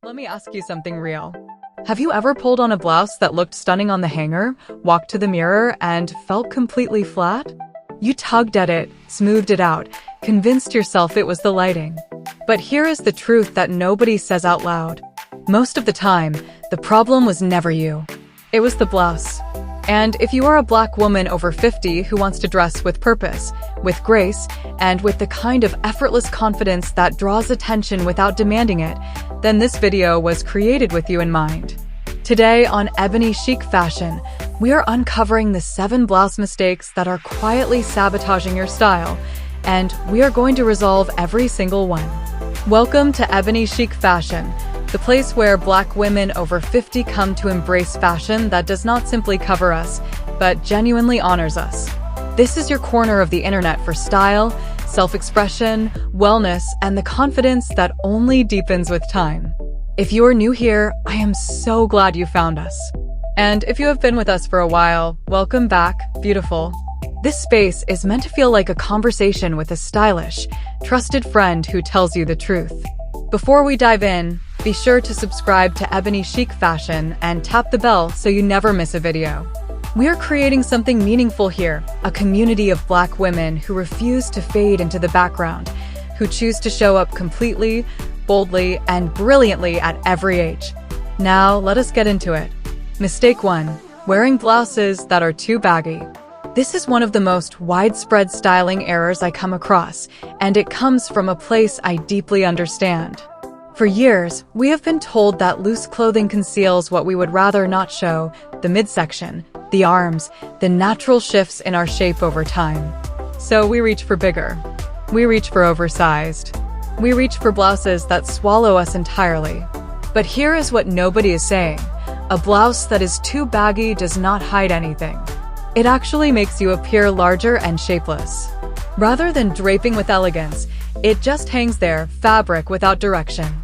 Let me ask you something real. Have you ever pulled on a blouse that looked stunning on the hanger, walked to the mirror, and felt completely flat? You tugged at it, smoothed it out, convinced yourself it was the lighting. But here is the truth that nobody says out loud. Most of the time, the problem was never you. It was the blouse. And if you are a Black woman over 50 who wants to dress with purpose, with grace, and with the kind of effortless confidence that draws attention without demanding it, then this video was created with you in mind. Today on Ebony Chic Fashion, we are uncovering the 7 blouse mistakes that are quietly sabotaging your style, and we are going to resolve every single one. Welcome to Ebony Chic Fashion, the place where Black women over 50 come to embrace fashion that does not simply cover us, but genuinely honors us. This is your corner of the internet for style, self-expression, wellness, and the confidence that only deepens with time. If you are new here, I am so glad you found us. And if you have been with us for a while, welcome back, beautiful. This space is meant to feel like a conversation with a stylish, trusted friend who tells you the truth. Before we dive in, be sure to subscribe to Ebony Chic Fashion and tap the bell so you never miss a video. We are creating something meaningful here, a community of Black women who refuse to fade into the background, who choose to show up completely, boldly, and brilliantly at every age. Now, let us get into it. Mistake 1. Wearing blouses that are too baggy. This is one of the most widespread styling errors I come across, and it comes from a place I deeply understand. For years, we have been told that loose clothing conceals what we would rather not show: the midsection, the arms, the natural shifts in our shape over time. So we reach for bigger. We reach for oversized. We reach for blouses that swallow us entirely. But here is what nobody is saying. A blouse that is too baggy does not hide anything. It actually makes you appear larger and shapeless. Rather than draping with elegance, it just hangs there, fabric without direction.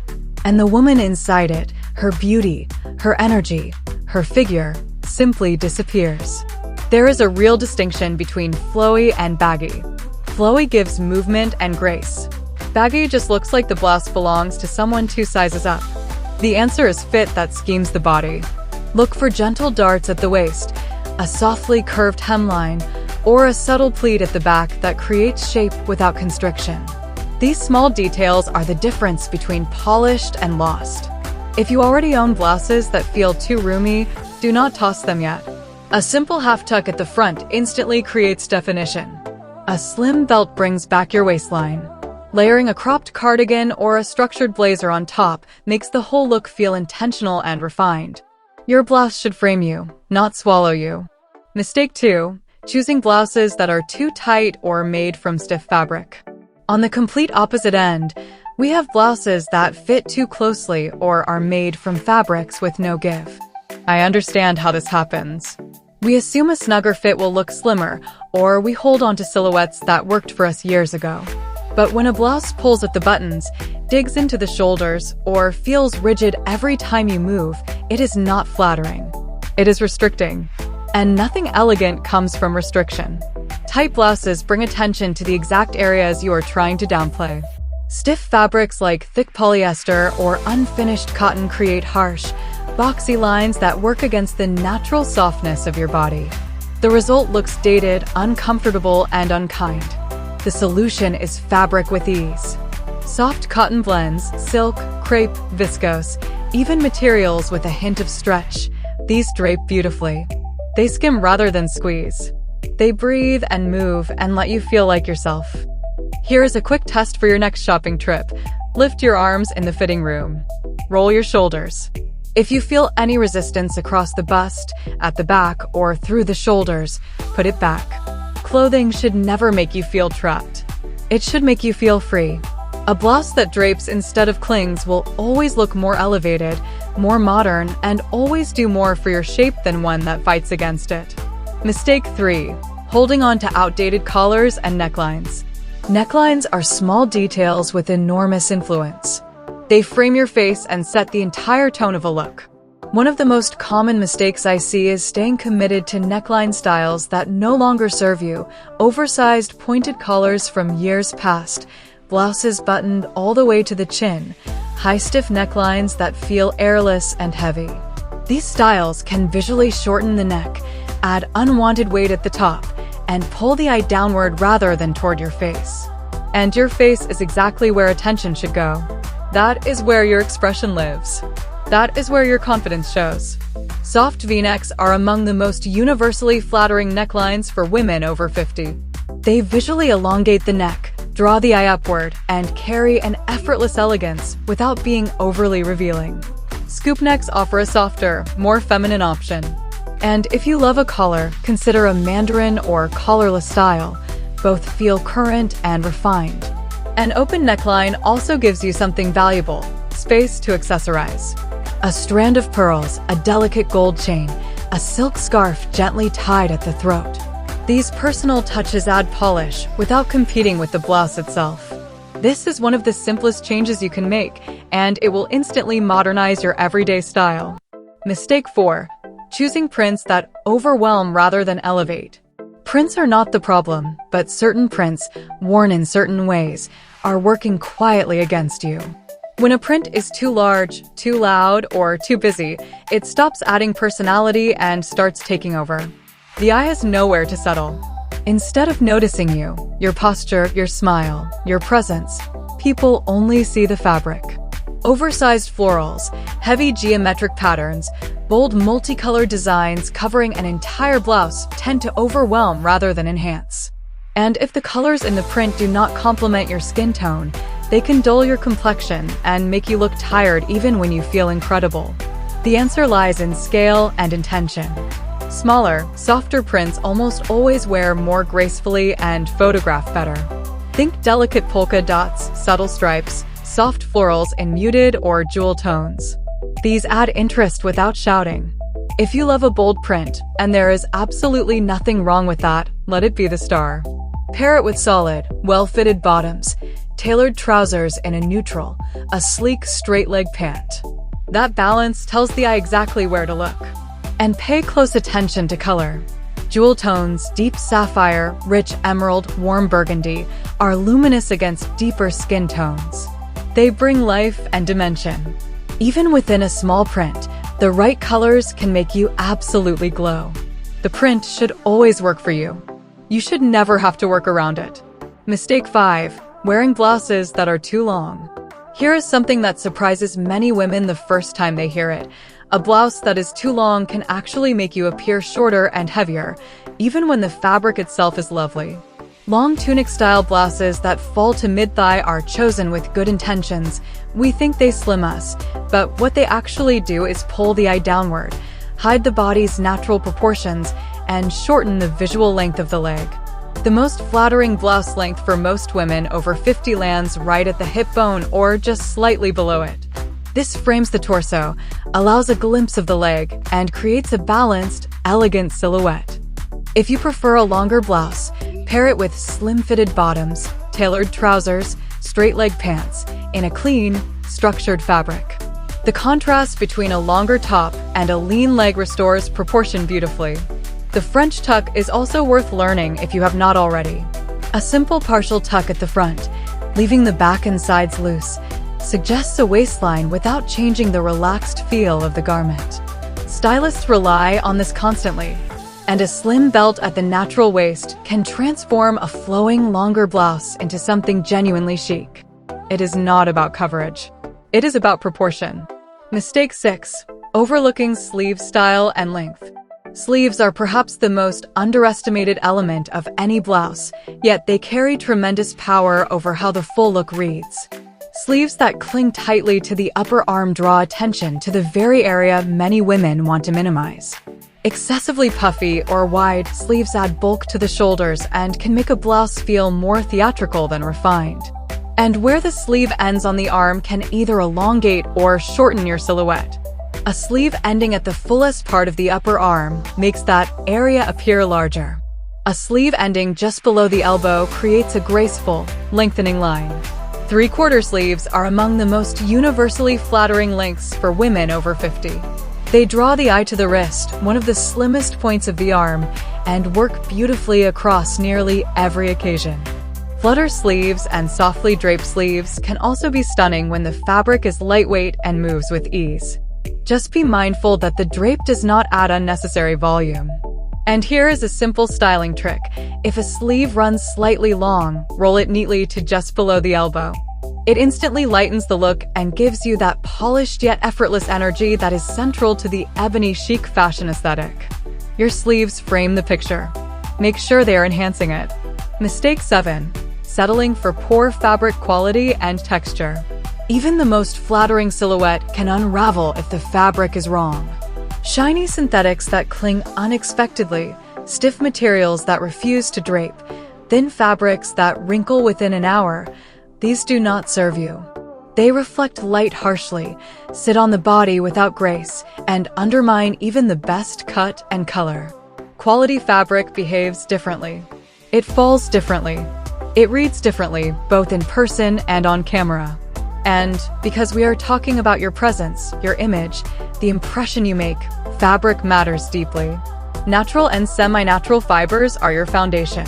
And the woman inside it, her beauty, her energy, her figure, simply disappears. There is a real distinction between flowy and baggy. Flowy gives movement and grace. Baggy just looks like the blouse belongs to someone 2 sizes up. The answer is fit that schemes the body. Look for gentle darts at the waist, a softly curved hemline, or a subtle pleat at the back that creates shape without constriction. These small details are the difference between polished and lost. If you already own blouses that feel too roomy, do not toss them yet. A simple half tuck at the front instantly creates definition. A slim belt brings back your waistline. Layering a cropped cardigan or a structured blazer on top makes the whole look feel intentional and refined. Your blouse should frame you, not swallow you. Mistake 2. Choosing blouses that are too tight or made from stiff fabric. On the complete opposite end, we have blouses that fit too closely or are made from fabrics with no give. I understand how this happens. We assume a snugger fit will look slimmer, or we hold on to silhouettes that worked for us years ago. But when a blouse pulls at the buttons, digs into the shoulders, or feels rigid every time you move, it is not flattering. It is restricting. And nothing elegant comes from restriction. Tight blouses bring attention to the exact areas you are trying to downplay. Stiff fabrics like thick polyester or unfinished cotton create harsh, boxy lines that work against the natural softness of your body. The result looks dated, uncomfortable, and unkind. The solution is fabric with ease. Soft cotton blends, silk, crepe, viscose, even materials with a hint of stretch. These drape beautifully. They skim rather than squeeze. They breathe and move and let you feel like yourself. Here is a quick test for your next shopping trip. Lift your arms in the fitting room. Roll your shoulders. If you feel any resistance across the bust, at the back, or through the shoulders, put it back. Clothing should never make you feel trapped. It should make you feel free. A blouse that drapes instead of clings will always look more elevated, more modern, and always do more for your shape than one that fights against it. Mistake 3. Holding on to outdated collars and necklines. Necklines are small details with enormous influence. They frame your face and set the entire tone of a look. One of the most common mistakes I see is staying committed to neckline styles that no longer serve you, oversized pointed collars from years past, blouses buttoned all the way to the chin, high stiff necklines that feel airless and heavy. These styles can visually shorten the neck, add unwanted weight at the top, and pull the eye downward rather than toward your face. And your face is exactly where attention should go. That is where your expression lives. That is where your confidence shows. Soft V-necks are among the most universally flattering necklines for women over 50. They visually elongate the neck, draw the eye upward, and carry an effortless elegance without being overly revealing. Scoop necks offer a softer, more feminine option. And if you love a collar, consider a mandarin or collarless style. Both feel current and refined. An open neckline also gives you something valuable, space to accessorize. A strand of pearls, a delicate gold chain, a silk scarf gently tied at the throat. These personal touches add polish without competing with the blouse itself. This is one of the simplest changes you can make, and it will instantly modernize your everyday style. Mistake 4. Choosing prints that overwhelm rather than elevate. Prints are not the problem, but certain prints, worn in certain ways, are working quietly against you. When a print is too large, too loud, or too busy, it stops adding personality and starts taking over. The eye has nowhere to settle. Instead of noticing you, your posture, your smile, your presence, people only see the fabric. Oversized florals, heavy geometric patterns, bold multicolored designs covering an entire blouse tend to overwhelm rather than enhance. And if the colors in the print do not complement your skin tone, they can dull your complexion and make you look tired even when you feel incredible. The answer lies in scale and intention. Smaller, softer prints almost always wear more gracefully and photograph better. Think delicate polka dots, subtle stripes, soft florals in muted or jewel tones. These add interest without shouting. If you love a bold print, and there is absolutely nothing wrong with that, let it be the star. Pair it with solid, well-fitted bottoms, tailored trousers in a neutral, a sleek straight-leg pant. That balance tells the eye exactly where to look. And pay close attention to color. Jewel tones, deep sapphire, rich emerald, warm burgundy, are luminous against deeper skin tones. They bring life and dimension. Even within a small print, the right colors can make you absolutely glow. The print should always work for you. You should never have to work around it. Mistake 5. Wearing blouses that are too long. Here is something that surprises many women the first time they hear it. A blouse that is too long can actually make you appear shorter and heavier, even when the fabric itself is lovely. Long tunic-style blouses that fall to mid-thigh are chosen with good intentions. We think they slim us, but what they actually do is pull the eye downward, hide the body's natural proportions, and shorten the visual length of the leg. The most flattering blouse length for most women over 50 lands right at the hip bone or just slightly below it. This frames the torso, allows a glimpse of the leg, and creates a balanced, elegant silhouette. If you prefer a longer blouse, pair it with slim-fitted bottoms, tailored trousers, straight-leg pants, in a clean, structured fabric. The contrast between a longer top and a lean leg restores proportion beautifully. The French tuck is also worth learning if you have not already. A simple partial tuck at the front, leaving the back and sides loose, suggests a waistline without changing the relaxed feel of the garment. Stylists rely on this constantly, and a slim belt at the natural waist can transform a flowing, longer blouse into something genuinely chic. It is not about coverage. It is about proportion. Mistake 6. Overlooking sleeve style and length. Sleeves are perhaps the most underestimated element of any blouse, yet they carry tremendous power over how the full look reads. Sleeves that cling tightly to the upper arm draw attention to the very area many women want to minimize. Excessively puffy or wide sleeves add bulk to the shoulders and can make a blouse feel more theatrical than refined. And where the sleeve ends on the arm can either elongate or shorten your silhouette. A sleeve ending at the fullest part of the upper arm makes that area appear larger. A sleeve ending just below the elbow creates a graceful, lengthening line. 3/4 sleeves are among the most universally flattering lengths for women over 50. They draw the eye to the wrist, one of the slimmest points of the arm, and work beautifully across nearly every occasion. Flutter sleeves and softly draped sleeves can also be stunning when the fabric is lightweight and moves with ease. Just be mindful that the drape does not add unnecessary volume. And here is a simple styling trick. If a sleeve runs slightly long, roll it neatly to just below the elbow. It instantly lightens the look and gives you that polished yet effortless energy that is central to the ebony chic fashion aesthetic. Your sleeves frame the picture. Make sure they are enhancing it. Mistake 7. Settling for poor fabric quality and texture. Even the most flattering silhouette can unravel if the fabric is wrong. Shiny synthetics that cling unexpectedly, stiff materials that refuse to drape, thin fabrics that wrinkle within an hour, these do not serve you. They reflect light harshly, sit on the body without grace, and undermine even the best cut and color. Quality fabric behaves differently. It falls differently. It reads differently, both in person and on camera. And because we are talking about your presence, your image, the impression you make, fabric matters deeply. Natural and semi-natural fibers are your foundation.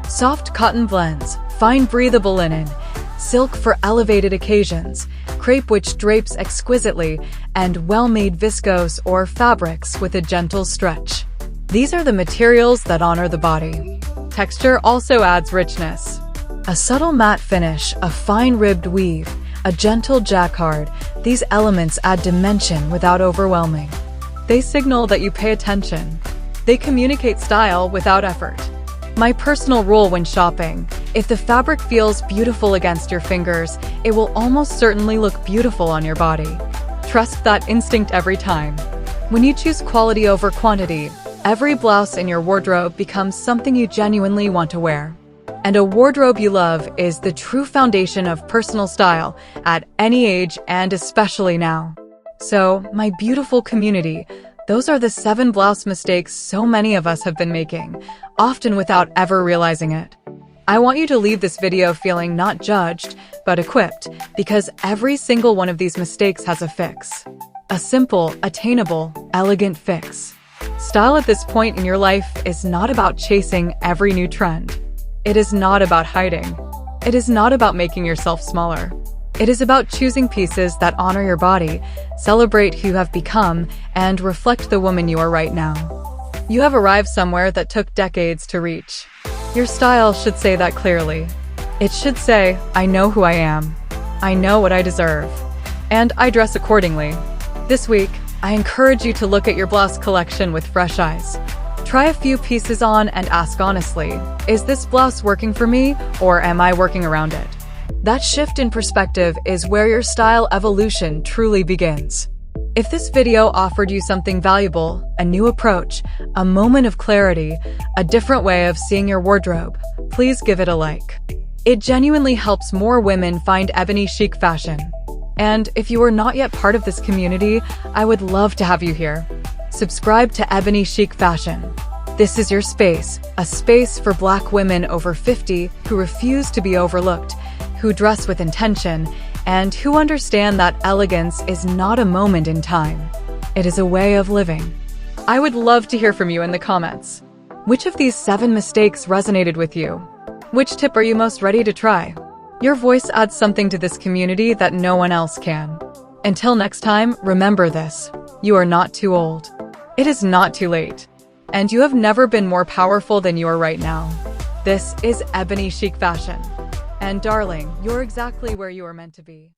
Soft cotton blends, fine breathable linen, silk for elevated occasions, crepe which drapes exquisitely, and well-made viscose or fabrics with a gentle stretch. These are the materials that honor the body. Texture also adds richness. A subtle matte finish, a fine ribbed weave, a gentle jacquard, these elements add dimension without overwhelming. They signal that you pay attention. They communicate style without effort. My personal rule when shopping: if the fabric feels beautiful against your fingers, it will almost certainly look beautiful on your body. Trust that instinct every time. When you choose quality over quantity, every blouse in your wardrobe becomes something you genuinely want to wear. And a wardrobe you love is the true foundation of personal style at any age and especially now. So, my beautiful community, those are the 7 blouse mistakes so many of us have been making, often without ever realizing it. I want you to leave this video feeling not judged, but equipped, because every single one of these mistakes has a fix. A simple, attainable, elegant fix. Style at this point in your life is not about chasing every new trend. It is not about hiding. It is not about making yourself smaller. It is about choosing pieces that honor your body, celebrate who you have become, and reflect the woman you are right now. You have arrived somewhere that took decades to reach. Your style should say that clearly. It should say, I know who I am. I know what I deserve. And I dress accordingly. This week, I encourage you to look at your blouse collection with fresh eyes. Try a few pieces on and ask honestly, is this blouse working for me, or am I working around it? That shift in perspective is where your style evolution truly begins. If this video offered you something valuable, a new approach, a moment of clarity, a different way of seeing your wardrobe, please give it a like. It genuinely helps more women find ebony chic fashion. And if you are not yet part of this community, I would love to have you here. Subscribe to Ebony Chic Fashion. This is your space, a space for Black women over 50 who refuse to be overlooked, who dress with intention, and who understand that elegance is not a moment in time. It is a way of living. I would love to hear from you in the comments. Which of these 7 mistakes resonated with you? Which tip are you most ready to try? Your voice adds something to this community that no one else can. Until next time, remember this: you are not too old. It is not too late. And you have never been more powerful than you are right now. This is Ebony Chic Fashion. And darling, you're exactly where you are meant to be.